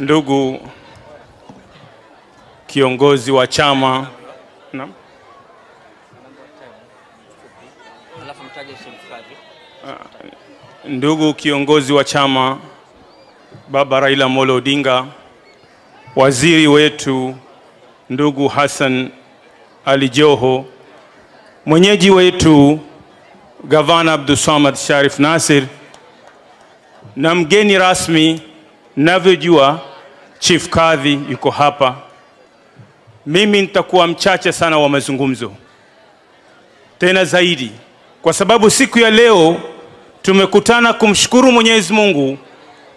ndugu kiongozi wa chama ndugu kiongozi wa chama Baba Raila Amolo Odinga, waziri wetu ndugu Hassan Ali Joho, mwenyeji wetu Gavana Abdulswamad Sharif Nassir, na mgeni rasmi navyojua Chief Kadhi yuko hapa. Mimi nitakuwa mchache sana wa mazungumzo, tena zaidi kwa sababu siku ya leo tumekutana kumshukuru Mwenyezi Mungu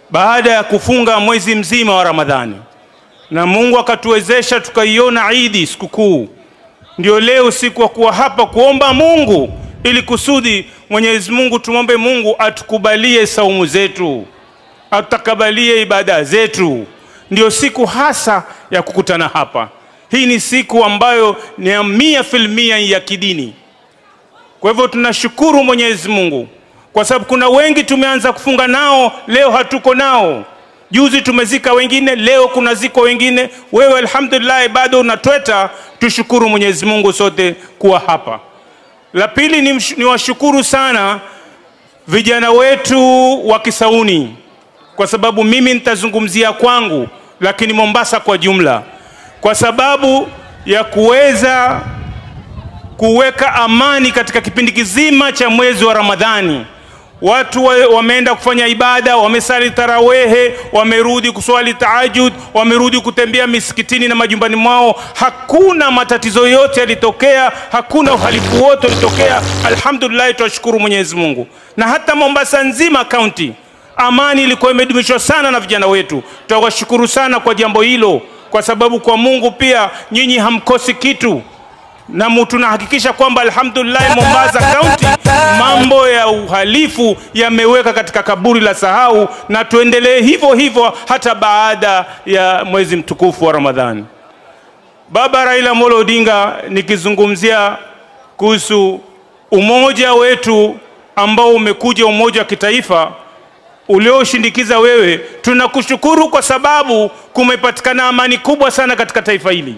baada ya kufunga mwezi mzima wa Ramadhani, na Mungu akatuwezesha tukaiona Eid sikukuu. Ndio leo siku ya kuwa hapa kuomba Mungu ili kusudi Mwenyezi Mungu, tumombe Mungu atukubalie saumu zetu, atakabalie ibada zetu. Ndio siku hasa ya kukutana hapa. Hii ni siku ambayo ni 100% ya kidini. Kwa hivyo tunashukuru Mwenyezi Mungu kwa sababu kuna wengi tumeanza kufunga nao, leo hatuko nao. Juzi tumezika wengine, leo kuna ziko wengine. Wewe alhamdulillah bado unatweta, tushukuru Mwenyezi Mungu sote kuwa hapa. La pili ni washukuru sana vijana wetu wa Kisauni, kwa sababu mimi nitazungumzia kwangu lakini Mombasa kwa jumla, kwa sababu ya kuweza kuweka amani katika kipindi kizima cha mwezi wa Ramadhani. Watu wameenda kufanya ibada, wamesali tarawehe, wamerudi kuswali tahajjud, wamerudi kutembea misikitini na majumbani mwao. Hakuna matatizo yote yalitokea, hakuna uhalifu wote ulitokea. Alhamdulillah, tunashukuru Mwenyezi Mungu. Na hata Mombasa nzima county amani ilikuwa imedumishwa sana na vijana wetu. Tunawashukuru sana kwa jambo hilo, kwa sababu kwa Mungu pia nyinyi hamkosi kitu. Na tunahakikisha kwamba alhamdulillah Mombasa County mambo ya uhalifu yameweka katika kaburi la sahau, na tuendelee hivyo hivyo hata baada ya mwezi mtukufu wa Ramadhani. Baba Raila Amolo Odinga, nikizungumzia kuhusu umoja wetu ambao umekuja, umoja wa kitaifa ulioshindikiza wewe, tunakushukuru kwa sababu kumepatikana amani kubwa sana katika taifa hili.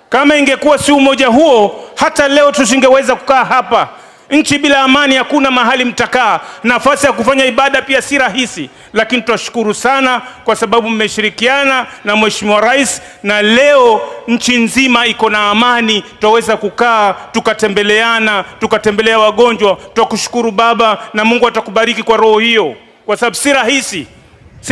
Kama ingekuwa si umoja huo, hata leo tusingeweza kukaa hapa. Nchi bila amani hakuna mahali mtakaa, nafasi ya kufanya ibada pia si rahisi. Lakini tunashukuru sana kwa sababu mmeshirikiana na Mheshimiwa Rais, na leo nchi nzima iko na amani. Tutaweza kukaa tukatembeleana, tukatembelea wagonjwa. Tukushukuru baba, na Mungu atakubariki kwa roho hiyo, kwa sababu si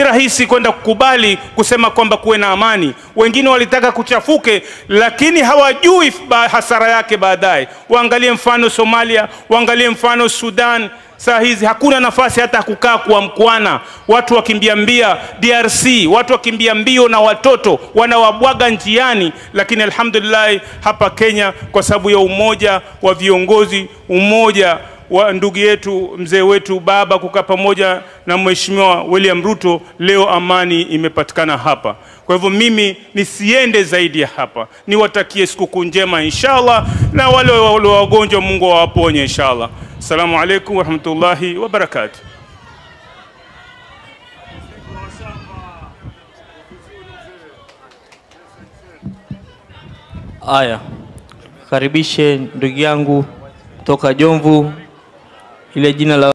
rahisi kwenda kukubali kusema kwamba kuwe na amani. Wengine walitaka kuchafuke, lakini hawajui hasara yake baadaye. Waangalie mfano Somalia, waangalie mfano Sudan. Saa hizi hakuna nafasi hata kukaa kwa mkwana. Watu wakimbia mbia DRC, watu wakimbia mbio na watoto wanawabwaga njiani. Lakini alhamdulillah hapa Kenya, kwa sababu ya umoja wa viongozi, umoja wa ndugu yetu mzee wetu baba kukaa pamoja na Mheshimiwa William Ruto, leo amani imepatikana hapa. Kwa hivyo mimi nisiende zaidi ya hapa, niwatakie siku njema inshallah, na wale wagonjwa Mungu awaponye inshallah. Assalamu alaykum wa rahmatullahi wa barakatuh. Aya, karibishe ndugu yangu kutoka Jomvu, ile jina la